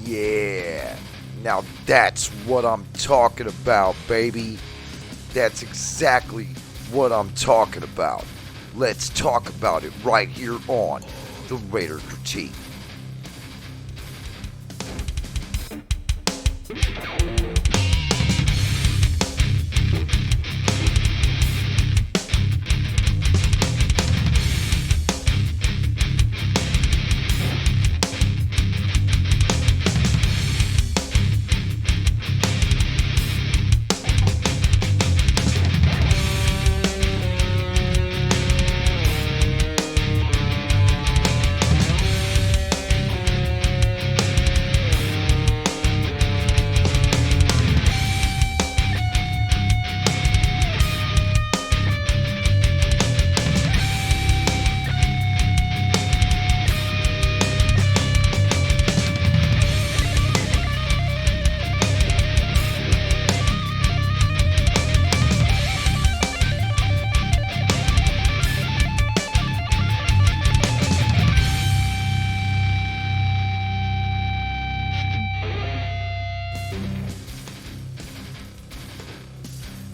Yeah, now that's what I'm talking about, baby. That's exactly what I'm talking about. Let's talk about it right here on the Raider Critique.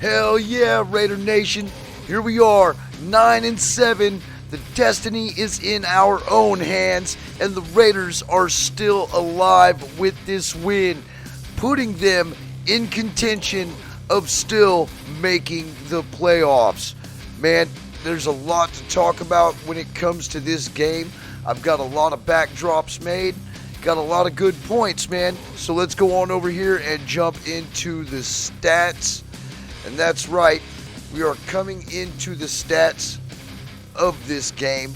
Hell yeah, Raider Nation. Here we are, 9-7. The destiny is in our own hands, and the Raiders are still alive with this win, putting them in contention of still making the playoffs. Man, there's a lot to talk about when it comes to this game. I've got a lot of backdrops made, got a lot of good points, man. So let's go on over here and jump into the stats. And that's right, we are coming into the stats of this game.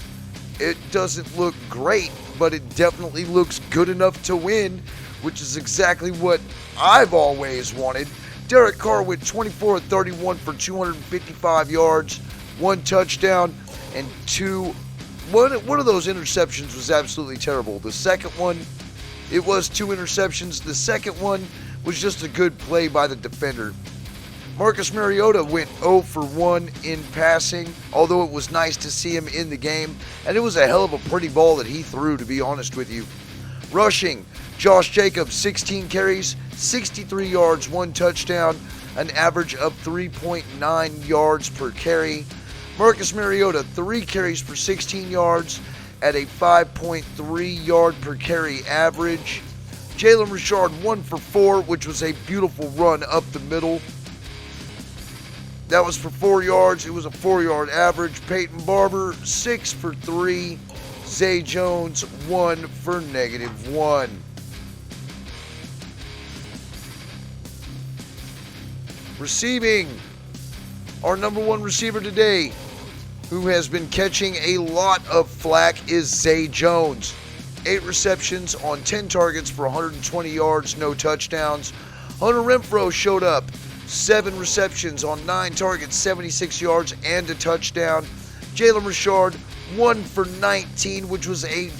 It doesn't look great, but it definitely looks good enough to win, which is exactly what I've always wanted. Derek Carr went 24 of 31 for 255 yards, 1 touchdown, and one of those interceptions was absolutely terrible. The second one, it was 2 interceptions. The second one was just a good play by the defender. Marcus Mariota went 0 for 1 in passing, although it was nice to see him in the game, and it was a hell of a pretty ball that he threw, to be honest with you. Rushing, Josh Jacobs, 16 carries, 63 yards, 1 touchdown, an average of 3.9 yards per carry. Marcus Mariota, 3 carries for 16 yards at a 5.3 yard per carry average. Jalen Richard, 1 for 4, which was a beautiful run up the middle. That was for 4 yards. It was a 4-yard average. Peyton Barber, 6 for 3. Zay Jones, 1 for -1. Receiving, our number 1 receiver today, who has been catching a lot of flack, is Zay Jones. 8 receptions on 10 targets for 120 yards, no touchdowns. Hunter Renfrow showed up. 7 receptions on 9 targets, 76 yards, and a touchdown. Jalen Richard, 1 for 19, which was a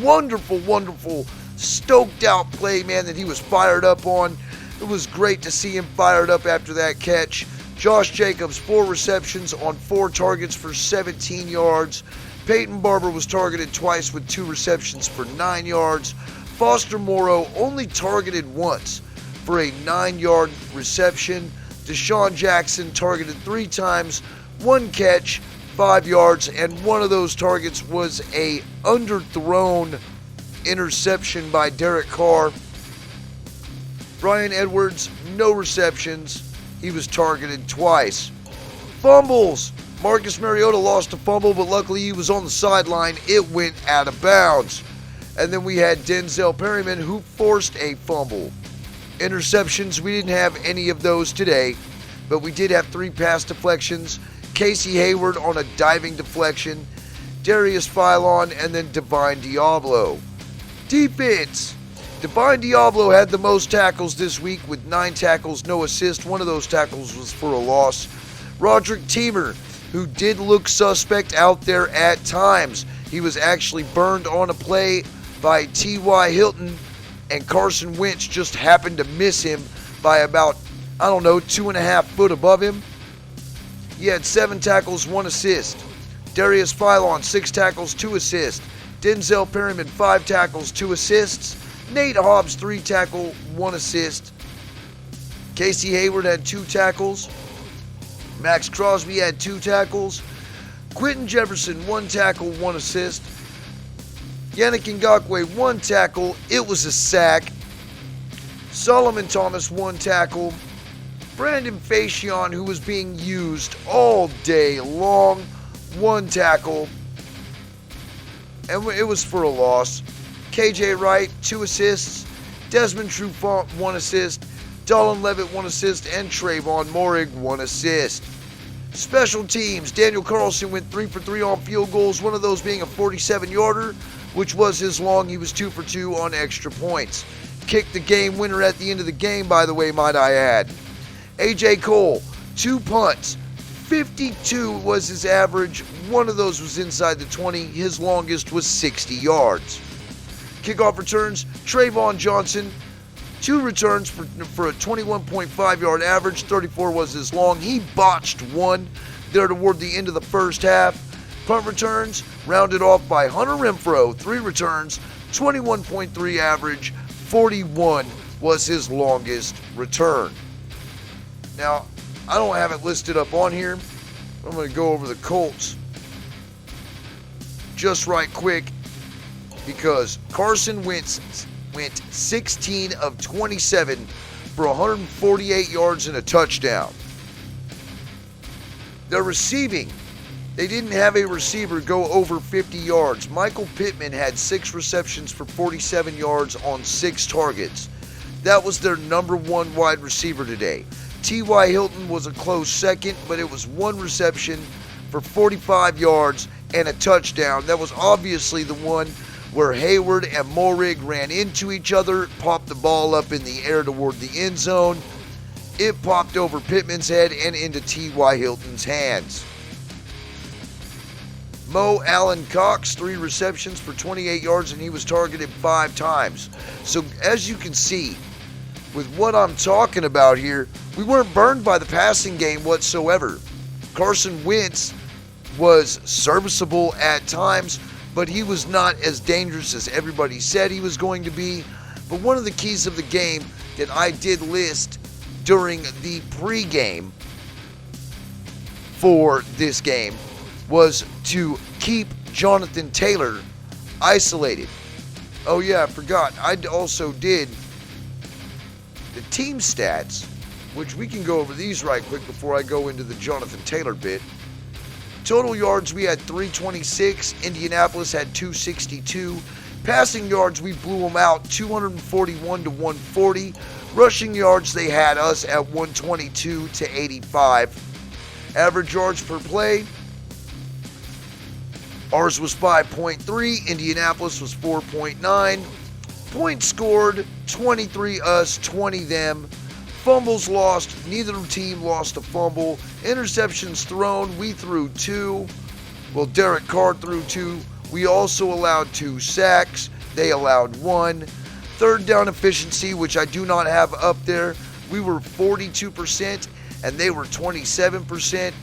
wonderful, stoked out play, man, that he was fired up on. It was great to see him fired up after that catch. Josh Jacobs, 4 receptions on 4 targets for 17 yards. Peyton Barber was targeted twice with 2 receptions for 9 yards. Foster Moreau only targeted once for a 9-yard reception. Deshaun Jackson targeted 3 times, 1 catch, 5 yards, and one of those targets was a underthrown interception by Derek Carr. Bryan Edwards, no receptions. He was targeted twice. Fumbles. Marcus Mariota lost a fumble, but luckily he was on the sideline. It went out of bounds. And then we had Denzel Perryman, who forced a fumble. Interceptions, we didn't have any of those today, but we did have 3 pass deflections. Casey Hayward on a diving deflection, Darius Philon, and then Divine Diablo. Defense. Divine Diablo had the most tackles this week with 9 tackles, no assist. One of those tackles was for a loss. Roderick Teamer, who did look suspect out there at times. He was actually burned on a play by T.Y. Hilton, and Carson Wentz just happened to miss him by about, 2.5 foot above him. He had 7 tackles, 1 assist. Darius Philon, 6 tackles, 2 assists. Denzel Perryman, 5 tackles, 2 assists. Nate Hobbs, 3 tackle, 1 assist. Casey Hayward had 2 tackles. Max Crosby had 2 tackles. Quentin Jefferson, 1 tackle, 1 assist. Yannick Ngakoue, 1 tackle. It was a sack. Solomon Thomas, 1 tackle. Brandon Facion, who was being used all day long, 1 tackle. And it was for a loss. KJ Wright, 2 assists. Desmond Trufant, 1 assist. Dolan Levitt, 1 assist. And Trayvon Morig, 1 assist. Special teams, Daniel Carlson went 3 for 3 on field goals, one of those being a 47-yarder, which was his long. He was 2 for 2 on extra points. Kicked the game winner at the end of the game, by the way, might I add. AJ Cole, 2 punts. 52 was his average. One of those was inside the 20. His longest was 60 yards. Kickoff returns, Trayvon Johnson, 2 returns for a 21.5 yard average. 34 was his long. He botched 1 there toward the end of the first half. Punt returns rounded off by Hunter Renfrow, 3 returns, 21.3 average. 41 was his longest return. Now, I don't have it listed up on here. I'm going to go over the Colts just right quick because Carson Wentz went 16 of 27 for 148 yards and a touchdown. Their receiving, they didn't have a receiver go over 50 yards. Michael Pittman had 6 receptions for 47 yards on 6 targets. That was their number 1 wide receiver today. T.Y. Hilton was a close second, but it was 1 reception for 45 yards and a touchdown. That was obviously the one where Hayward and Morig ran into each other, popped the ball up in the air toward the end zone. It popped over Pittman's head and into T.Y. Hilton's hands. Mo Allen Cox, 3 receptions for 28 yards, and he was targeted 5 times. So as you can see, with what I'm talking about here, we weren't burned by the passing game whatsoever. Carson Wentz was serviceable at times, but he was not as dangerous as everybody said he was going to be. But one of the keys of the game that I did list during the pregame for this game was to keep Jonathan Taylor isolated. Oh yeah, I forgot. I also did the team stats, which we can go over these right quick before I go into the Jonathan Taylor bit. Total yards, we had 326. Indianapolis had 262. Passing yards, we blew them out 241 to 140. Rushing yards, they had us at 122 to 85. Average yards per play, ours was 5.3. Indianapolis was 4.9. Points scored, 23 us, 20 them. Fumbles lost, neither team lost a fumble. Interceptions thrown, we threw 2. Well, Derek Carr threw 2. We also allowed 2 sacks. They allowed 1. Third down efficiency, which I do not have up there, we were 42% and they were 27%.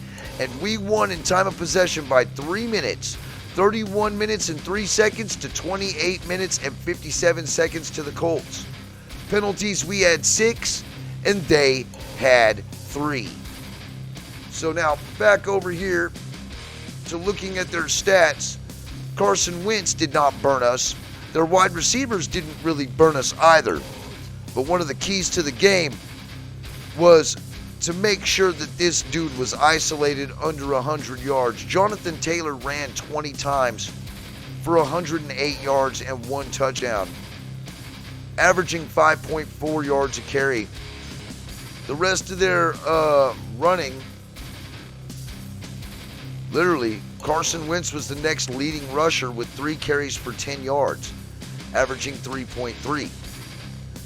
And we won in time of possession by 3 minutes. 31 minutes and 3 seconds to 28 minutes and 57 seconds to the Colts. Penalties, we had 6 and they had 3. So now back over here to looking at their stats. Carson Wentz did not burn us. Their wide receivers didn't really burn us either. But one of the keys to the game was to make sure that this dude was isolated under 100 yards. Jonathan Taylor ran 20 times for 108 yards and 1 touchdown, averaging 5.4 yards a carry. The rest of their running, literally, Carson Wentz was the next leading rusher with 3 carries for 10 yards, averaging 3.3.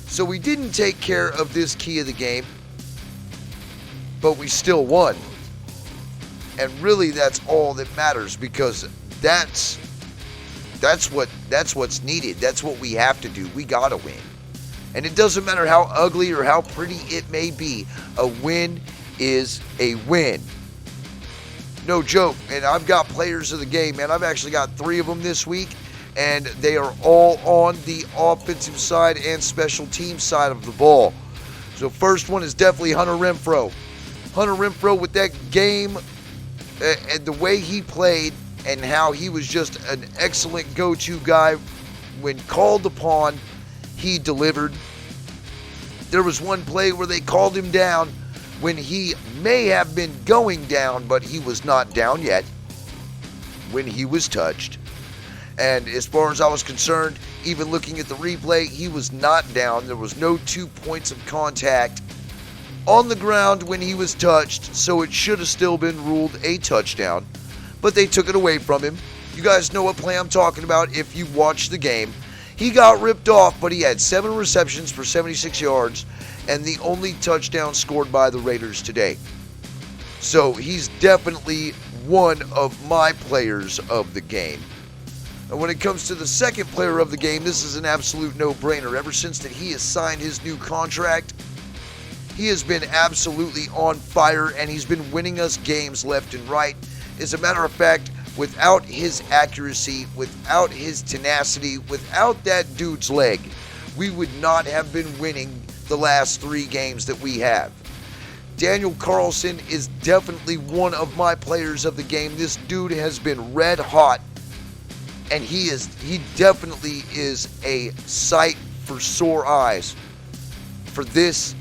So we didn't take care of this key of the game, but we still won. And really that's all that matters, because that's what's needed. That's what we have to do. We got to win. And it doesn't matter how ugly or how pretty it may be. A win is a win. No joke. And I've got players of the game, man. I've actually got 3 of them this week. and they are all on the offensive side and special team side of the ball. So first one is definitely Hunter Renfrow. Hunter Renfrow with that game and the way he played and how he was just an excellent go-to guy. When called upon, he delivered. There was one play where they called him down when he may have been going down, but he was not down yet when he was touched. And as far as I was concerned, even looking at the replay, he was not down. There was no 2 points of contact on the ground when he was touched, so it should have still been ruled a touchdown. But they took it away from him. You guys know what play I'm talking about if you watched the game. He got ripped off, but he had 7 receptions for 76 yards and the only touchdown scored by the Raiders today. So he's definitely one of my players of the game. And when it comes to the second player of the game, this is an absolute no-brainer. Ever since that he has signed his new contract, he has been absolutely on fire, and he's been winning us games left and right. As a matter of fact, without his accuracy, without his tenacity, without that dude's leg, we would not have been winning the last 3 games that we have. Daniel Carlson is definitely one of my players of the game. This dude has been red hot, and he definitely is a sight for sore eyes for this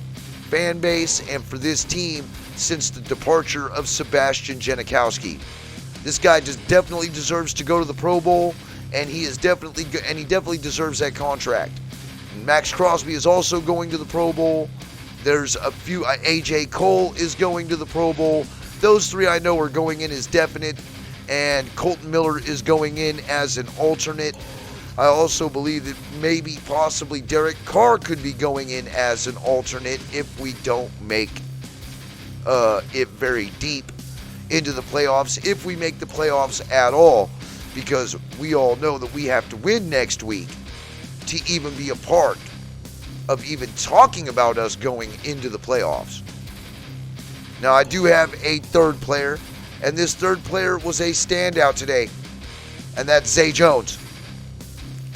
fan base and for this team since the departure of Sebastian Janikowski. This guy just definitely deserves to go to the Pro Bowl, and he definitely deserves that contract. And Max Crosby is also going to the Pro Bowl. There's a few. AJ Cole is going to the Pro Bowl. Those 3 I know are going in as definite, and Colton Miller is going in as an alternate. I also believe that maybe possibly Derek Carr could be going in as an alternate if we don't make it very deep into the playoffs, if we make the playoffs at all, because we all know that we have to win next week to even be a part of even talking about us going into the playoffs. Now, I do have a third player, and this third player was a standout today, and that's Zay Jones.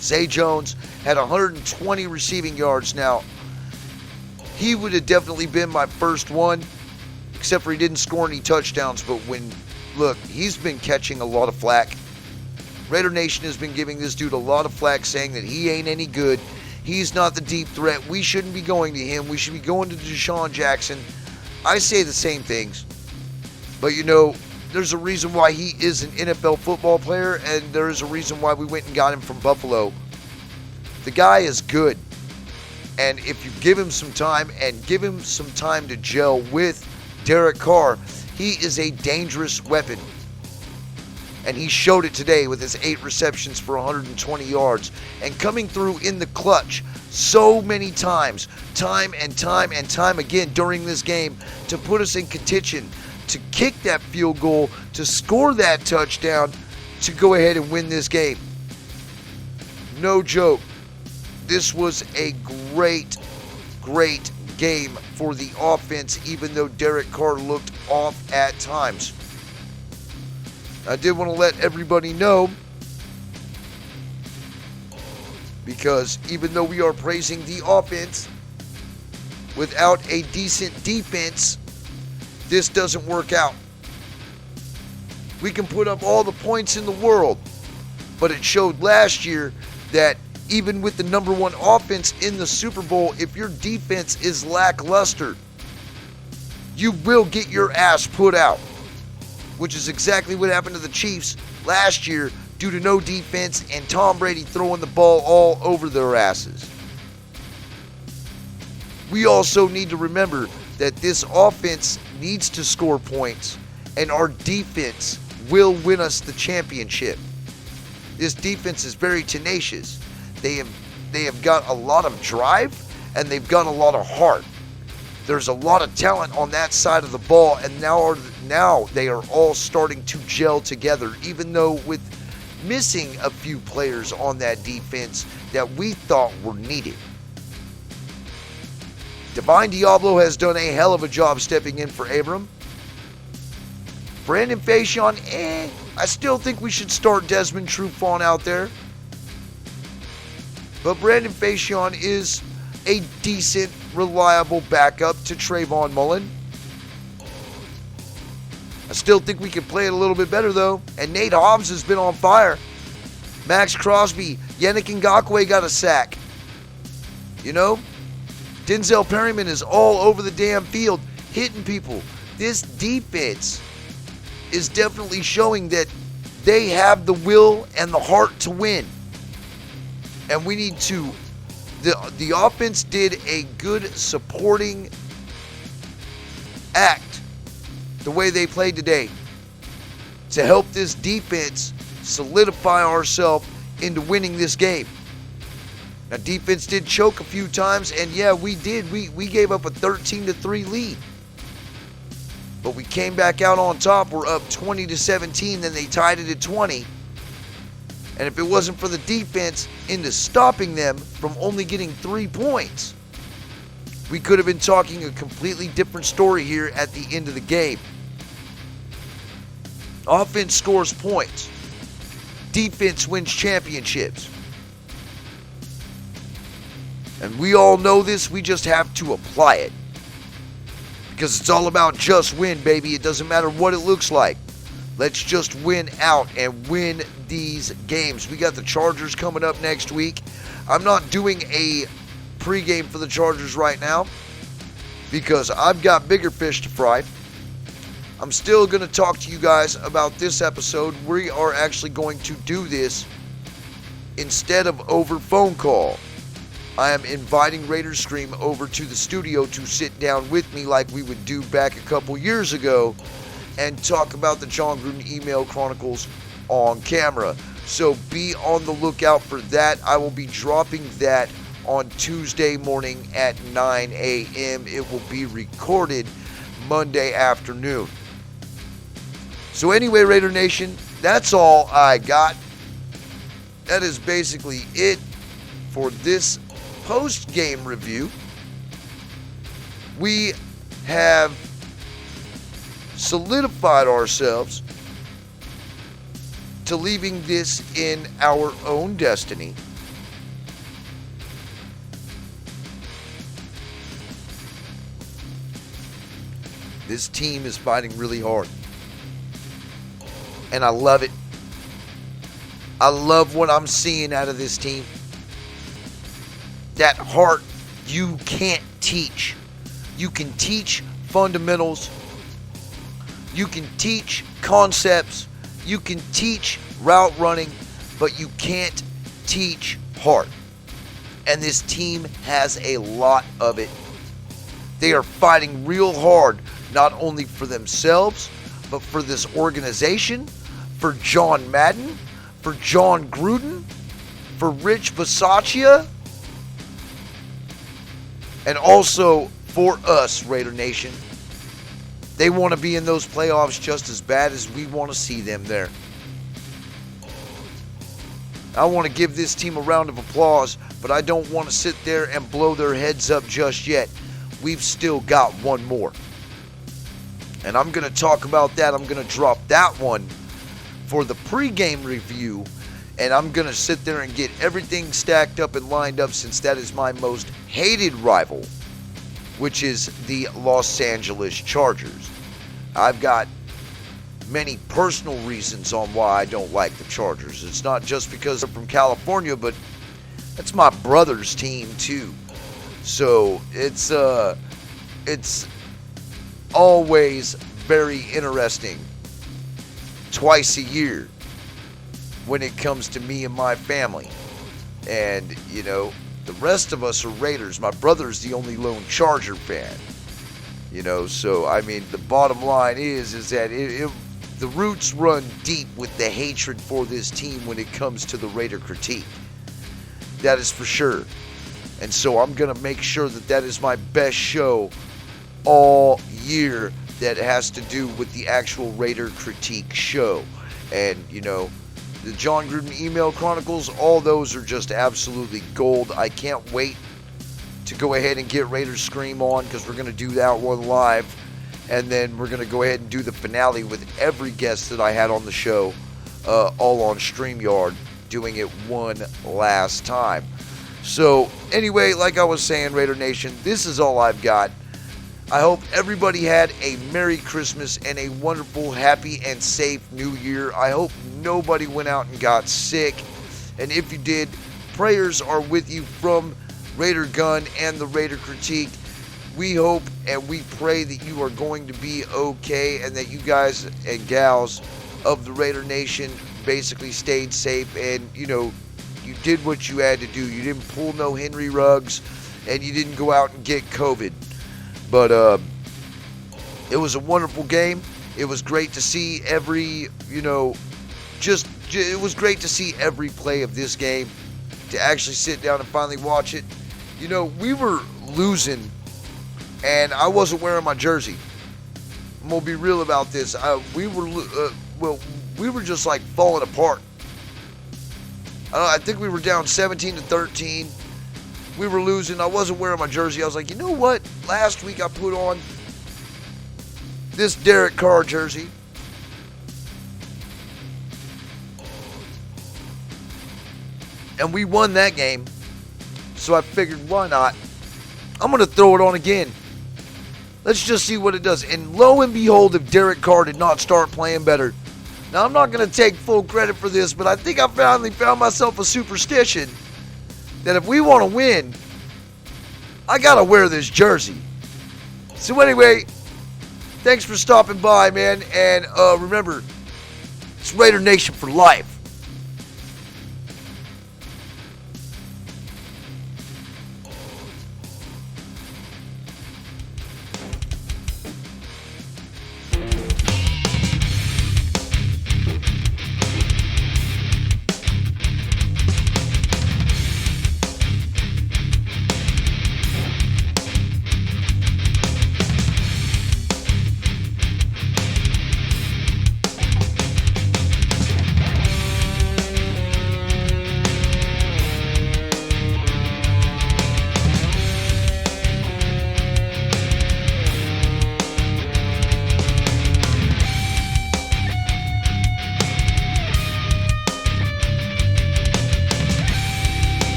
Zay Jones had 120 receiving yards. Now, he would have definitely been my first one, except for he didn't score any touchdowns. But look, he's been catching a lot of flack. Raider Nation has been giving this dude a lot of flack, saying that he ain't any good. He's not the deep threat. We shouldn't be going to him. We should be going to Deshaun Jackson. I say the same things. But, there's a reason why he is an NFL football player, and there is a reason why we went and got him from Buffalo. The guy is good. And if you give him some time and give him some time to gel with Derek Carr, he is a dangerous weapon. And he showed it today with his 8 receptions for 120 yards. And coming through in the clutch so many times, time and time again during this game, to put us in contention, to kick that field goal, to score that touchdown, to go ahead and win this game. No joke. This was a great game for the offense, even though Derek Carr looked off at times. I did want to let everybody know, because even though we are praising the offense, without a decent defense, this doesn't work out. We can put up all the points in the world, but it showed last year that even with the number 1 offense in the Super Bowl, if your defense is lackluster, you will get your ass put out, which is exactly what happened to the Chiefs last year due to no defense and Tom Brady throwing the ball all over their asses. We also need to remember that this offense needs to score points, and our defense will win us the championship. This defense is very tenacious. They have got a lot of drive, and they've got a lot of heart. There's a lot of talent on that side of the ball, and now they are all starting to gel together, even though with missing a few players on that defense that we thought were needed. Divine Diablo has done a hell of a job stepping in for Abram. Brandon Faison, I still think we should start Desmond Trufant out there. But Brandon Facion is a decent, reliable backup to Trayvon Mullen. I still think we can play it a little bit better, though. And Nate Hobbs has been on fire. Max Crosby, Yannick Ngakoue got a sack. You know? Denzel Perryman is all over the damn field, hitting people. This defense is definitely showing that they have the will and the heart to win. And we need to... The offense did a good supporting act the way they played today to help this defense solidify ourselves into winning this game. Now, defense did choke a few times, and yeah, we did. We gave up a 13-3 lead. But we came back out on top. We're up 20-17, then they tied it at 20. And if it wasn't for the defense into stopping them from only getting 3 points, we could have been talking a completely different story here at the end of the game. Offense scores points. Defense wins championships. And we all know this, we just have to apply it. Because it's all about just win, baby. It doesn't matter what it looks like. Let's just win out and win these games. We got the Chargers coming up next week. I'm not doing a pregame for the Chargers right now because I've got bigger fish to fry. I'm still going to talk to you guys about this episode. We are actually going to do this instead of over phone call. I am inviting Raiders Scream over to the studio to sit down with me like we would do back a couple years ago and talk about the Jon Gruden Email Chronicles on camera. So be on the lookout for that. I will be dropping that on Tuesday morning at 9 a.m. It will be recorded Monday afternoon. So anyway, Raider Nation, that's all I got. That is basically it for this post-game review. We have solidified ourselves to leaving this in our own destiny. This team is fighting really hard. And I love it. I love what I'm seeing out of this team. That heart you can't teach. You can teach fundamentals. You can teach concepts. You can teach route running, but you can't teach heart. And this team has a lot of it. They are fighting real hard, not only for themselves, but for this organization, for John Madden, for Jon Gruden, for Rich Bisaccia, and also for us, Raider Nation. They want to be in those playoffs just as bad as we want to see them there. I want to give this team a round of applause, but I don't want to sit there and blow their heads up just yet. We've still got one more. And I'm going to talk about that. I'm going to drop that one for the pregame review. And I'm going to sit there and get everything stacked up and lined up, since that is my most hated rival, which is the Los Angeles Chargers. I've got many personal reasons on why I don't like the Chargers. It's not just because they're from California, but that's my brother's team too. So it's always very interesting twice a year when it comes to me and my family. And, you know, the rest of us are Raiders. My brother's the only lone Charger fan. You know, so, I mean, the bottom line is that the roots run deep with the hatred for this team when it comes to the Raider critique. That is for sure. And so I'm going to make sure that that is my best show all year that has to do with the actual Raider critique show. And, you know, the Jon Gruden Email Chronicles, all those are just absolutely gold. I can't wait to go ahead and get Raiders Scream on, because we're going to do that one live. And then we're going to go ahead and do the finale with every guest that I had on the show, all on StreamYard, doing it one last time. So anyway, like I was saying, Raider Nation, this is all I've got. I hope everybody had a Merry Christmas and a wonderful, happy, and safe New Year. I hope nobody went out and got sick. And if you did, prayers are with you from Raider Gun and the Raider Critique. We hope and we pray that you are going to be okay and that you guys and gals of the Raider Nation basically stayed safe and, you did what you had to do. You didn't pull no Henry Ruggs and you didn't go out and get COVID. But it was a wonderful game. It was great to see it was great to see every play of this game, to actually sit down and finally watch it. We were losing and I wasn't wearing my jersey. I'm going to be real about this. We were just like falling apart. I think we were down 17-13. We were losing. I wasn't wearing my jersey. I was like, you know what? Last week I put on this Derek Carr jersey. And we won that game. So I figured, why not? I'm going to throw it on again. Let's just see what it does. And lo and behold, if Derek Carr did not start playing better. Now, I'm not going to take full credit for this, but I think I finally found myself a superstition that if we want to win, I got to wear this jersey. So anyway, thanks for stopping by, man. And remember, it's Raider Nation for life.